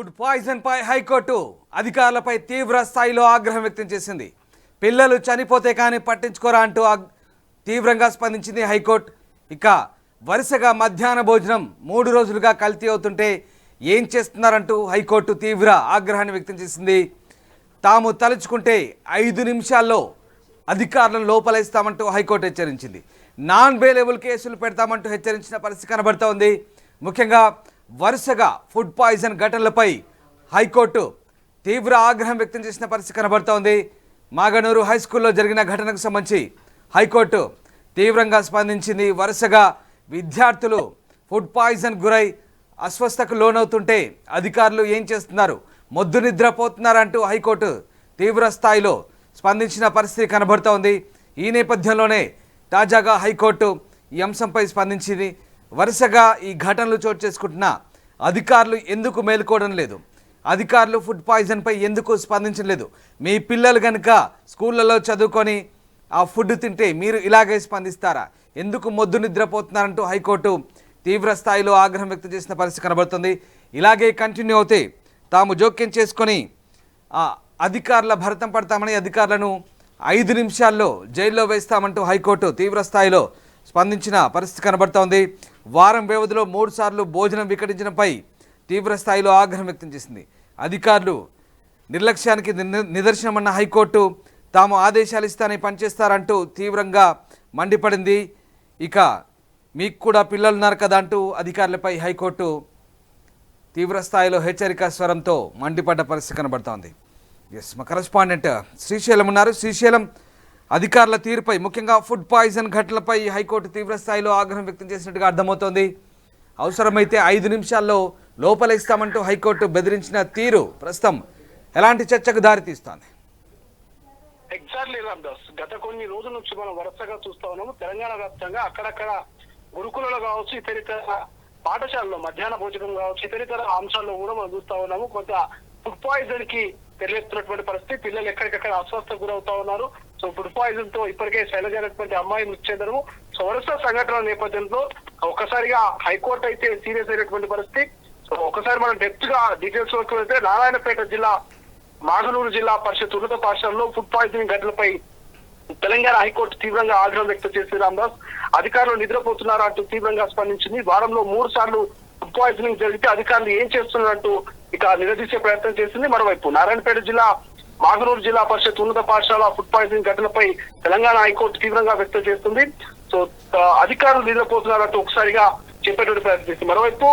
Food poison పై high court అధికారులపై తీవ్ర స్థాయిలో ఆగ్రహం వ్యక్తం చేసింది. పిల్లలు చనిపోతే కానీ పట్టించుకోరా అంటూ తీవ్రంగా స్పందించింది హైకోర్టు. ఇక వరుసగా మధ్యాహ్న భోజనం 3 రోజులుగా కల్తీ అవుతుంటే ఏం చేస్తున్నారంటూ హైకోర్టు తీవ్ర ఆగ్రహాన్ని వ్యక్తం చేసింది. తాము తలుచుకుంటే 5 నిమిషాల్లో అధికారులను లోపలేస్తామంటూ హైకోర్టు హెచ్చరించింది. నాన్ బెయిలబుల్ కేసులు పెడతామంటూ హెచ్చరించిన పరిస్థితి కనబడుతోంది. ముఖ్యంగా వరుసగా ఫుడ్ పాయిజన్ ఘటనలపై హైకోర్టు తీవ్ర ఆగ్రహం వ్యక్తం చేసిన పరిస్థితి కనబడుతోంది. మాగనూరు హై స్కూల్లో జరిగిన ఘటనకు సంబంధించి హైకోర్టు తీవ్రంగా స్పందించింది. వరుసగా విద్యార్థులు ఫుడ్ పాయిజన్ గురై అస్వస్థకు లోనవుతుంటే అధికారులు ఏం చేస్తున్నారు, మొద్దు నిద్రపోతున్నారంటూ హైకోర్టు తీవ్ర స్థాయిలో స్పందించిన పరిస్థితి కనబడుతోంది. ఈ నేపథ్యంలోనే తాజాగా హైకోర్టు ఈ అంశంపై స్పందించింది. వరుసగా ఈ ఘటనలు చోటు చేసుకుంటున్న అధికారులు ఎందుకు మేలుకోవడం లేదు, అధికారులు ఫుడ్ పాయిజన్పై ఎందుకు స్పందించలేదు, మీ పిల్లలు కనుక స్కూళ్ళలో చదువుకొని ఆ ఫుడ్ తింటే మీరు ఇలాగే స్పందిస్తారా, ఎందుకు మొద్దు నిద్రపోతున్నారంటూ హైకోర్టు తీవ్ర స్థాయిలో ఆగ్రహం వ్యక్తం చేసిన పరిస్థితి కనబడుతుంది. ఇలాగే కంటిన్యూ అవుతే తాము జోక్యం చేసుకొని అధికారుల భరతం పడతామని అధికారులను 5 నిమిషాల్లో జైల్లో వేస్తామంటూ హైకోర్టు తీవ్ర స్థాయిలో స్పందించిన పరిస్థితి కనబడుతోంది. వారం వ్యవధిలో 3 సార్లు భోజనం వికటించడంపై తీవ్ర స్థాయిలో ఆగ్రహం వ్యక్తం చేసింది. అధికారులు నిర్లక్ష్యానికి నిదర్శనమన్న హైకోర్టు తాము ఆదేశాలు ఇస్తానని పనిచేస్తారంటూ తీవ్రంగా మండిపడింది. ఇక మీకు కూడా పిల్లలున్నారు కదా అంటూ అధికారులపై హైకోర్టు తీవ్ర స్థాయిలో హెచ్చరిక స్వరంతో మండిపడ్డ పరిస్థితి కనబడుతోంది. ఎస్, మా కరెస్పాండెంట్ శ్రీశైలం ఉన్నారు. శ్రీశైలం, అధికారుల తీరుపై ముఖ్యంగా ఫుడ్ పాయిజన్ ఘటనలపై హైకోర్టు తీవ్ర స్థాయిలో ఆగ్రహం వ్యక్తం చేసినట్టుగా అర్థమవుతోంది. అవసరమైతే 5 నిమిషాల్లో లోపలేస్తామంటూ హైకోర్టు బెదిరించిన తీరు ప్రస్తుతం ఎలాంటి చర్చకు దారితీస్తోంది? ఎగ్జాక్ట్లీ రామ్దాస్, గత కొన్ని రోజుల నుంచి మనం వరుసగా చూస్తా ఉన్నాము. తెలంగాణ వ్యాప్తంగా అక్కడక్కడ గురుకులలో కావచ్చు, ఇతరితర పాఠశాలలో మధ్యాహ్న భోజనం కావచ్చు, ఇతరితర అంశాల్లో కూడా మనం చూస్తా ఉన్నాము. కొంత ఫుడ్ పాయిజన్ కి తెలియస్తున్నటువంటి పరిస్థితి. పిల్లలు ఎక్కడికక్కడ అస్వస్థకు గురవుతా ఉన్నారు. సో ఫుడ్ పాయిజన్ తో ఇప్పటికే శైలజ అనేటువంటి అమ్మాయి మృతి చెందడము. సో వరుస సంఘటనల నేపథ్యంలో ఒక్కసారిగా హైకోర్టు అయితే సీరియస్ అయినటువంటి పరిస్థితి. సో ఒకసారి మనం డెప్త్ గా డీటెయిల్స్ లోకి వెళ్తే, నారాయణపేట జిల్లా మాగనూరు జిల్లా పరిషత్ ఉన్నత పాఠశాలలో ఫుడ్ పాయిజనింగ్ ఘటనలపై తెలంగాణ హైకోర్టు తీవ్రంగా ఆగ్రహం వ్యక్తం చేసింది. రామ్దాస్, అధికారులు నిద్రపోతున్నారా అంటూ తీవ్రంగా స్పందించింది. వారంలో 3 సార్లు ఫుడ్ పాయిజనింగ్ జరిగితే అధికారులు ఏం చేస్తున్నారంటూ ఇక నిలదీసే ప్రయత్నం చేసింది. మరోవైపు నారాయణపేట జిల్లా మాగనూరు జిల్లా పరిషత్ ఉన్నత పాఠశాల ఫుడ్ పాయిజనింగ్ ఘటనపై తెలంగాణ హైకోర్టు తీవ్రంగా వ్యక్తం చేస్తుంది. సో అధికారులు నిద్రపోతున్నారంటూ ఒకసారిగా చెప్పేటువంటి ప్రయత్నం చేసింది. మరోవైపు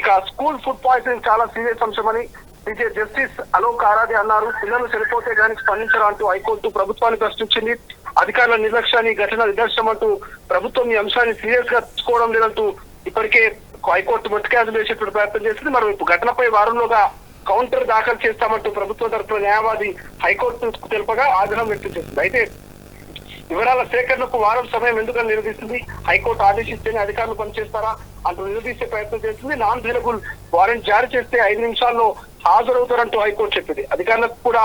ఇక స్కూల్ ఫుడ్ పాయిజనింగ్ చాలా సీరియస్ అంశమని సీజే జస్టిస్ అలోక్ ఆరాధే అన్నారు. పిల్లలు చనిపోతే కానీ స్పందించరా అంటూ హైకోర్టు ప్రభుత్వాన్ని ప్రశ్నించింది. అధికారుల నిర్లక్ష్యాన్ని ఘటన నిదర్శనం అంటూ ప్రభుత్వం ఈ అంశాన్ని సీరియస్ గా తీసుకోవడం లేదంటూ ఇప్పటికే హైకోర్టు మొట్టికాయలు వేసేటువంటి ప్రయత్నం చేసింది. మరోవైపు ఘటనపై వారంలోగా కౌంటర్ దాఖలు చేస్తామంటూ ప్రభుత్వం తరఫున న్యాయవాది హైకోర్టు తెలుపగా ఆగ్రహం వ్యక్తం చేసింది. అయితే వివరాల సేకరణకు వారం సమయం ఎందుకని నిలదీస్తుంది. హైకోర్టు ఆదేశిస్తేనే అధికారులు పనిచేస్తారా అంటూ నిలదీసే ప్రయత్నం చేస్తుంది. నాన్ బెయిలబుల్ వారెంట్ జారీ చేస్తే 5 నిమిషాల్లో హాజరవుతారంటూ హైకోర్టు చెప్పింది. అధికారులకు కూడా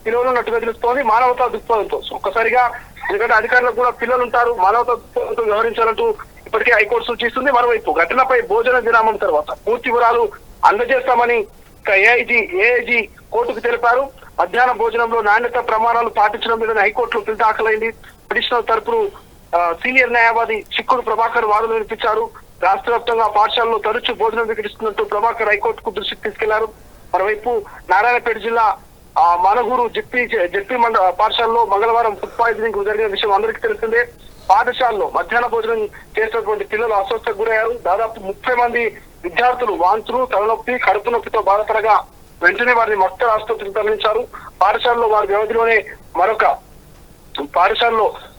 పిలువనున్నట్టుగా తెలుస్తోంది మానవతా దృక్పథంతో. ఒక్కసారిగా ఎందుకంటే అధికారులకు కూడా పిల్లలు ఉంటారు, మానవతా దృక్పథంతో వ్యవహరించాలంటూ ఇప్పటికే హైకోర్టు సూచిస్తుంది. మరోవైపు ఘటనపై భోజన విరామం తర్వాత పూర్తి వివరాలు అందజేస్తామని ఏఐజీ కోర్టుకు తెలిపారు. మధ్యాహ్న భోజనంలో నాణ్యత ప్రమాణాలు పాటించడం మీద హైకోర్టులో పిల్ దాఖలైంది. పిటిషనర్ తరపున సీనియర్ న్యాయవాది చిక్కుడు ప్రభాకర్ వాదన వినిపించారు. రాష్ట్ర వ్యాప్తంగా పాఠశాలలో తరచూ భోజనం వికటిస్తున్నట్టు ప్రభాకర్ హైకోర్టుకు దృష్టికి తీసుకెళ్లారు. మరోవైపు నారాయణపేట జిల్లా మానగూరు జెడ్పీ పాఠశాలలో మంగళవారం ఫుడ్ పాయిజనింగ్ జరిగిన విషయం అందరికీ తెలిసిందే. పాఠశాలలో మధ్యాహ్న భోజనం చేసినటువంటి పిల్లలు అస్వస్థకు గురయ్యారు. దాదాపు 30 మంది విద్యార్థులు వాంతులు, తలనొప్పి, కడుపు నొప్పితో బాధపడగా వెంటనే వారిని మొత్తం ఆసుపత్రికి తరలించారు. పాఠశాలలో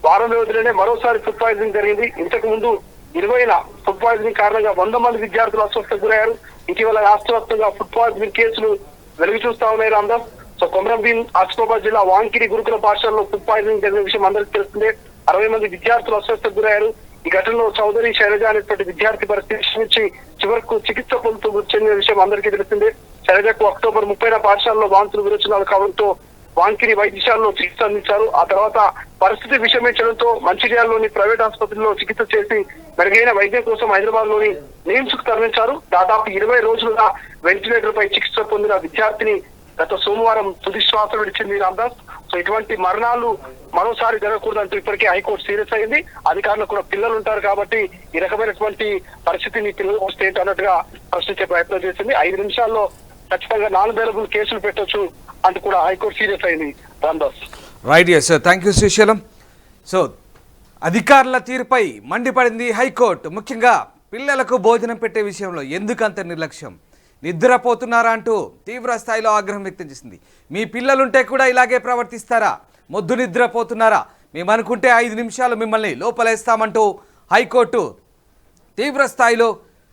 వారం వ్యవధిలోనే మరోసారి ఫుడ్ పాయిజనింగ్ జరిగింది. ఇంతకు ముందు 20 ఫుడ్ పాయిజనింగ్ కారణంగా 100 మంది విద్యార్థులు అస్వస్థకు గురయ్యారు. ఇటీవల రాష్ట్ర వ్యాప్తంగా ఫుడ్ పాయిజనింగ్ కేసులు వెలుగు చూస్తా ఉన్నాయి. రామ్దాస్, సో కొమరంభీం ఆసిఫాబాద్ జిల్లా వాంకిరి గురుకుల పాఠశాలలో ఫుడ్ పాయిజనింగ్ జరిగిన విషయం అందరికీ తెలిసిందే. 60 మంది విద్యార్థులు అస్వస్థకు గురయ్యారు. ఈ ఘటనలో చౌదరి శైలజ అనేటువంటి విద్యార్థి పరిస్థితి నుంచి చివరకు చికిత్స పొందుతూ మృతి చెందిన విషయం అందరికీ తెలిసిందే. శైలజకు అక్టోబర్ 30న పాఠశాలలో వాంతులు విరోచనాలు కావడంతో వాంకిని వైద్యశాలలో చికిత్స అందించారు. ఆ తర్వాత పరిస్థితి విషమించడంతో మంచిర్యాలలోని ప్రైవేట్ ఆసుపత్రిలో చికిత్స చేసి మెరుగైన వైద్యం కోసం హైదరాబాద్ లోని నిమ్స్ కు తరలించారు. దాదాపు 20 రోజులుగా వెంటిలేటర్ పై చికిత్స పొందిన విద్యార్థిని గత సోమవారం తుది శ్వాస విడిచింది రామ్దాస్. సో ఇటువంటి మరణాలు మరోసారి జరగకూడదంటూ ఇప్పటికే హైకోర్టు సీరియస్ అయింది. అధికారులకు కూడా పిల్లలు ఉంటారు కాబట్టి ఈ రకమైనటువంటి పరిస్థితిని పిల్లలు వస్తే ఏంటి అన్నట్టుగా ప్రశ్నించే ప్రయత్నం చేసింది. 5 నిమిషాల్లో ఖచ్చితంగా నాన్ అవైలబుల్ కేసులు పెట్టొచ్చు అంటూ కూడా హైకోర్టు సీరియస్ అయింది Ramdas. Right, yes sir, thank you Srisailam. So అధికారుల తీరుపై మండిపడింది హైకోర్టు. ముఖ్యంగా పిల్లలకు భోజనం పెట్టే విషయంలో ఎందుకంత నిర్లక్ష్యం, నిద్రపోతున్నారా అంటూ తీవ్ర స్థాయిలో ఆగ్రహం వ్యక్తం చేసింది. మీ పిల్లలుంటే కూడా ఇలాగే ప్రవర్తిస్తారా, మొద్దు నిద్రపోతున్నారా, మేము అనుకుంటే 5 నిమిషాలు మిమ్మల్ని లోపలేస్తామంటూ హైకోర్టు తీవ్ర స్థాయిలో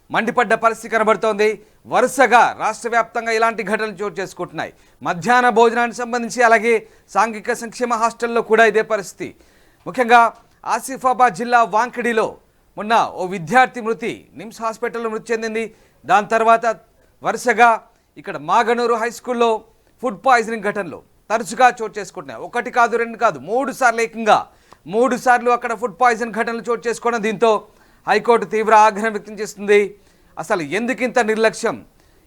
మండిపడ్డ పరిస్థితి కనబడుతోంది. వరుసగా రాష్ట్ర వ్యాప్తంగా ఇలాంటి ఘటనలు చోటు చేసుకుంటున్నాయి. మధ్యాహ్న భోజనానికి సంబంధించి అలాగే సాంఘిక సంక్షేమ హాస్టల్లో కూడా ఇదే పరిస్థితి. ముఖ్యంగా ఆసిఫాబాద్ జిల్లా వాంకిడిలో మొన్న ఓ విద్యార్థి మృతి నిమ్స్ హాస్పిటల్లో మృతి చెందింది. దాని తర్వాత వరుసగా ఇక్కడ మాగనూరు హై స్కూల్లో ఫుడ్ పాయిజనింగ్ ఘటనలు తరచుగా చోటు చేసుకుంటున్నాయి. 1 కాదు 2 కాదు 3 సార్లు, ఏకంగా 3 సార్లు అక్కడ ఫుడ్ పాయిజన్ ఘటనలు చోటు చేసుకోవడం. దీంతో హైకోర్టు తీవ్ర ఆగ్రహం వ్యక్తం చేస్తుంది. అసలు ఎందుకింత నిర్లక్ష్యం,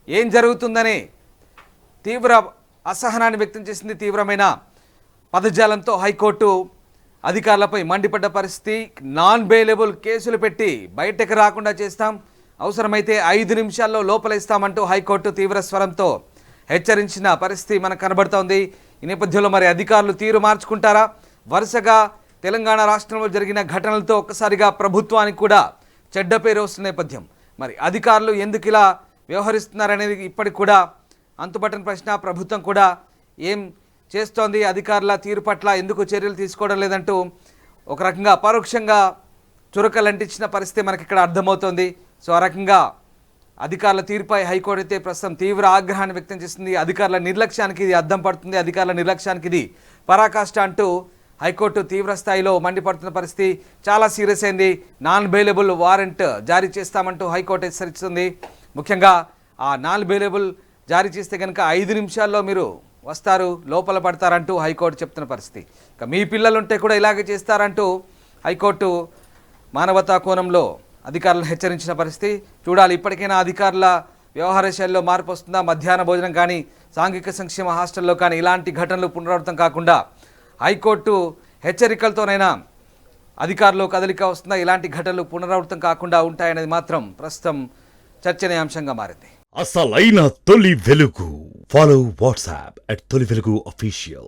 ఏం జరుగుతుందనే తీవ్ర అసహనాన్ని వ్యక్తం చేసింది. తీవ్రమైన పదజాలంతో హైకోర్టు అధికారులపై మండిపడ్డ పరిస్థితి. నాన్ బెయిలబుల్ కేసులు పెట్టి బయటకు రాకుండా చేస్తాం, అవసరమైతే 5 నిమిషాల్లో లోపలేస్తామంటూ హైకోర్టు తీవ్ర స్వరంతో హెచ్చరించిన పరిస్థితి మనకు కనబడుతోంది. ఈ నేపథ్యంలో మరి అధికారులు తీరు మార్చుకుంటారా? వరుసగా తెలంగాణ రాష్ట్రంలో జరిగిన ఘటనలతో ఒక్కసారిగా ప్రభుత్వానికి కూడా చెడ్డ పేరు వస్తున్న నేపథ్యం. మరి అధికారులు ఎందుకు ఇలా వ్యవహరిస్తున్నారనేది ఇప్పటికి కూడా అంతుపట్టని ప్రశ్న. ప్రభుత్వం కూడా ఏం చేస్తోంది, అధికారుల తీరు పట్ల ఎందుకు చర్యలు తీసుకోవడం లేదంటూ ఒక రకంగా పరోక్షంగా చురకలంటించిన పరిస్థితి మనకి ఇక్కడ అర్థమవుతోంది. సో ఆ రకంగా అధికారుల తీరుపై హైకోర్టు అయితే ప్రస్తుతం తీవ్ర ఆగ్రహాన్ని వ్యక్తం చేసింది. అధికారుల నిర్లక్ష్యానికి ఇది అద్దం పడుతుంది, అధికారుల నిర్లక్ష్యానికి ఇది పరాకాష్ట అంటూ హైకోర్టు తీవ్ర స్థాయిలో మండిపడుతున్న పరిస్థితి చాలా సీరియస్ అయింది. నాన్ బెయిలబుల్ వారెంట్ జారీ చేస్తామంటూ హైకోర్టు హెచ్చరిస్తుంది. ముఖ్యంగా ఆ నాన్ బెయిలబుల్ జారీ చేస్తే కనుక 5 నిమిషాల్లో మీరు వస్తారు, లోపల పడతారంటూ హైకోర్టు చెప్తున్న పరిస్థితి. ఇక మీ పిల్లలుంటే కూడా ఇలాగే చేస్తారంటూ హైకోర్టు మానవతా కోణంలో అధికారులను హెచ్చరించిన పరిస్థితి. చూడాలి ఇప్పటికైనా అధికారుల వ్యవహార శైలిలో మార్పు వస్తుందా? మధ్యాహ్న భోజనం కానీ సాంఘిక సంక్షేమ హాస్టల్లో కానీ ఇలాంటి ఘటనలు పునరావృతం కాకుండా హైకోర్టు హెచ్చరికలతోనైనా అధికారులు కదలిక వస్తుందా? ఇలాంటి ఘటనలు పునరావృతం కాకుండా ఉంటాయనేది మాత్రం ప్రస్తుతం చర్చనీయాంశంగా మారింది. అసలైన తొలి వెలుగు. ఫాలో వాట్సాప్ @తొలి వెలుగు official.